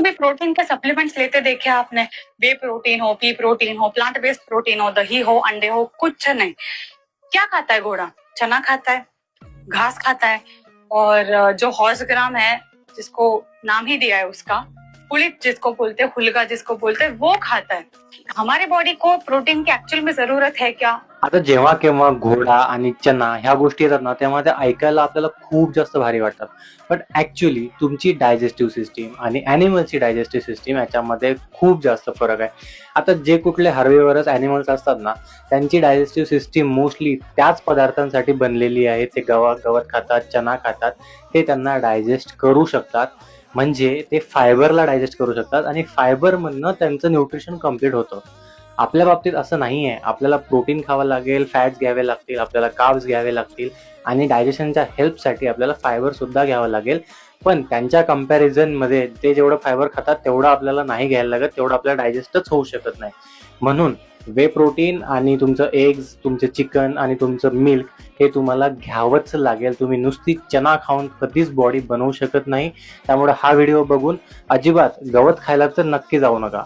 भी प्रोटीन के सप्लीमेंट्स लेते देखे आपने? वे प्रोटीन हो, पी प्रोटीन हो, प्लांट बेस्ड प्रोटीन हो, दही हो, अंडे हो, कुछ नहीं। क्या खाता है घोड़ा? चना खाता है, घास खाता है, और जो हॉर्स ग्राम है, जिसको नाम ही दिया है उसका, पुलित जिसको बोलते हैं, हुलगा जिसको बोलते हैं, वो खाता है। हमारी बॉडी को प्रोटीन की ऍक्च्युअल में जरूरत है क्या? आता जेव्हा केव्हा घोडा आणि चना ह्या गोष्टी येतात ना, तेव्हा त्या ऐकायला आपल्याला खूप जास्त भारी वाटतात. बट ऍक्च्युअली तुमची डायजेस्टिव्ह सिस्टीम आणि ॲनिमल्सची डायजेस्टिव्ह सिस्टीम याच्यामध्ये खूप जास्त फरक आहे. आता जे कुठले हर्बिव्हरस ॲनिमल्स असतात ना, त्यांची डायजेस्टिव्ह सिस्टीम मोस्टली त्याच पदार्थांसाठी बनलेली आहे. ते गवत खातात, चना खातात, ते त्यांना डायजेस्ट करू शकतात. म्हणजे ते फायबरला डायजेस्ट करू शकतात आणि फायबरमधनं त्यांचं न्यूट्रिशन कम्प्लीट होतं. आपल्या बाबतीत असं नाही आहे. आपल्याला प्रोटीन खावं लागेल, फॅट्स घ्यावे लागतील, आपल्याला कार्ब्स घ्यावे लागतील आणि डायजेशनच्या हेल्पसाठी आपल्याला फायबर सुद्धा घ्यावं लागेल. पण त्यांच्या कंपॅरिझनमध्ये ते जेवढं फायबर खातात तेवढं आपल्याला नाही घ्यायला लागत, तेवढं आपल्याला डायजेस्टच होऊ शकत नाही. म्हणून वे प्रोटीन आणि तुमचं एग्स, तुमचं चिकन आणि तुमचं मिल्क हे तुम्हाला घ्यावंच लागेल. तुम्ही नुसती चना खाऊन कधीच बॉडी बनवू शकत नाही. त्यामुळे हा व्हिडिओ बघून अजिबात गवत खायला तर नक्की जाऊ नका.